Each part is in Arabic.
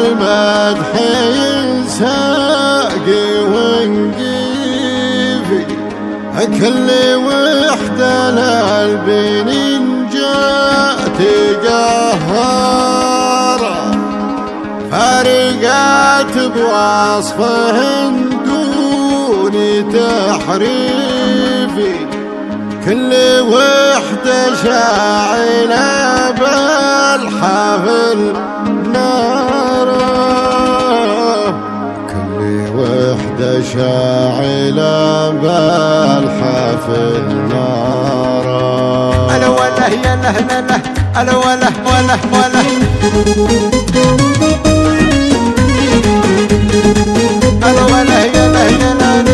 المدح ينساقي ونقيفي كل وحدة للبنين جات قهارة فارقات بوصفهن دون تحريفي كل وحدة شاعلة بالحفل نارة كل وحدة شاعلة بالحفل نارة ألا وله يا له له له ألا وله وله وله ألا وله يا له يا له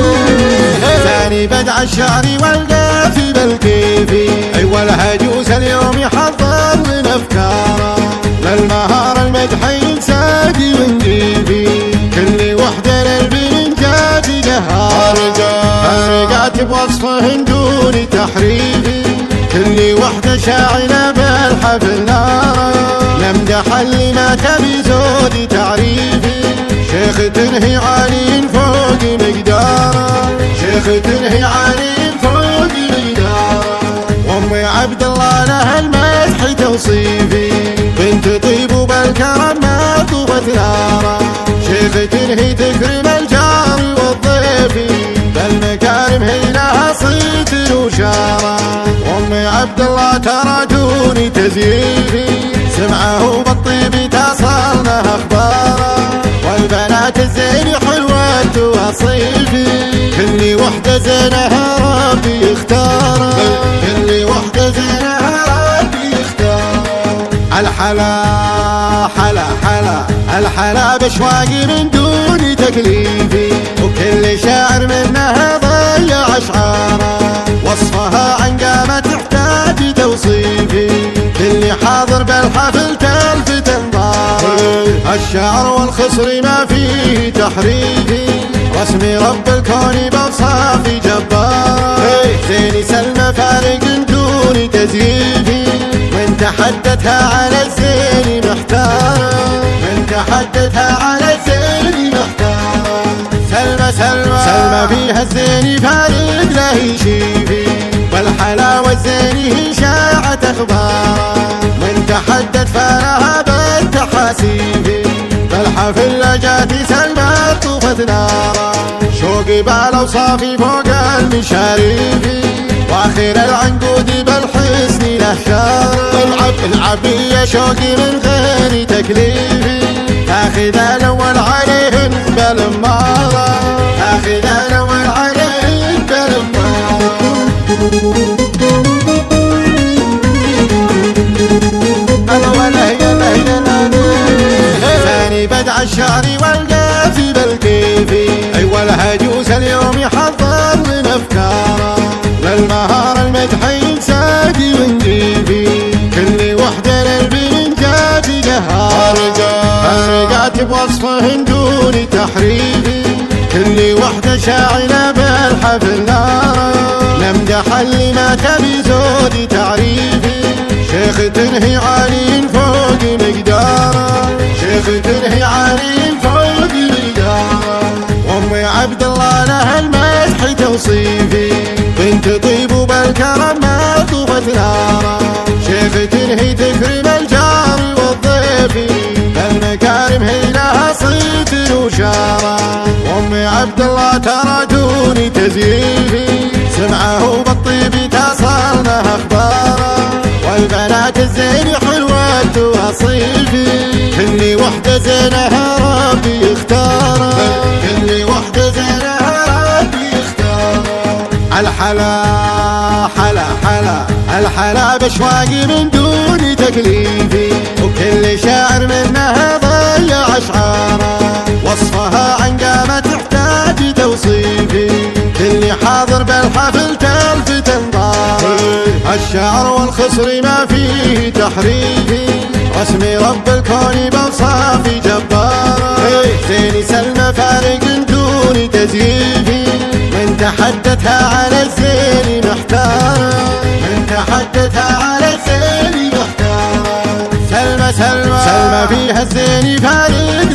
ثاني بدع الشعر والقافي بالكيفي أيوة الهجوس اليوم يحضر لنا أفكاره للمهارة المدح ينساقي ونقيفي كل وحدة للبنين جات قهارة فارقات بوصفهن دون تحريفي كل وحدة شاعلة بالحفل نارة نمدح اللي ما تبي زود تعريفي شيخ تنهي عالي فوق مقداره شيخ تنهي عالي فوق مقداره وامي عبد الله لها المدح توصيفي بنت طيب وبالكرم ما طوفت ناره شيخ تنهي تكرم الجار والضيفي بالمكارم هي لها صيت وشاره وامي عبد الله ترى دوني تزييفي سمعه بالطيب تصلنا اخباره والبنات الزين حلوة وصيفي كل وحدة زينها ربي يختارها كل وحدة زينها ربي يختارها الحلا حلا حلا الحلا بشواقي من دون تكليفي وكل شاعر منها ضيع اشعاره وصفها عن قامة تحتاج توصيفي كل حاضر بالحفل تلفت انظاره الشعر والخصر ما فيه تحريفي رسمي رب الكون بوصافي جباره زيني سلمى فارق دون تزييفي من تحدثها على الزين محتاره من تحدثها على الزين محتاره سلمى سلمى سلمى فيها الزين فارق له يشيفي والحلاوة الزين هي شاعت اخباره من تحدث فلها بالتحاسيفي بالحفل جاتي سلمى طوفت ناره شوقي بالاوصافي فوق المشاريفي واخير العنقود بالحسن له شاره العب يا شوقي من غير تكليفي اخذ الاول عليهن بالماره اخذ الاول عليهن بالماره ألا وله يا له يا له ثاني بدع الشعر والقافي بالكيفي أيوة الهجوس اليوم يحضر لنا أفكاره للمهارة المدح ينساقي ونقيفي كل وحدة للبنين جات قهارة فارقات بوصفهن دون تحريفي كل وحدة شاعلة بالحفل نارة نمدح اللي ما تبي زود تعريفي شيخ تنهي عالي فوق مقداره شيخ تنهي عالي فوق مقداره وامي عبد الله لها المدح توصيفي بنت طيب وبالكرم ما طوفت ناره شيخ تنهي تكرم الجار والضيفي بالمكارم هي لها صيت وشاره وامي عبد الله ترى دوني تزييفي سمعه بالطيب تصلنا اخباره والبنات الزين حلوة وصيفي كل وحدة زينها ربي يختارها كل وحدة زينها ربي يختارها الحلا حلا حلا الحلا بشواقي من دون تكليفي وكل شاعر منها ضيع اشعاره وصفها عن قامة تحتاج توصيفي كل حاضر بالحفل تلفت انظاره الشعر والخصر ما فيه تحريفي رسمي رب الكون بوصافي جباره زيني سلمى فارق دون تزييفي من تحدثها على الزين محتاره من تحدثها على الزين محتاره سلمى سلمى سلمى فيها الزين فارق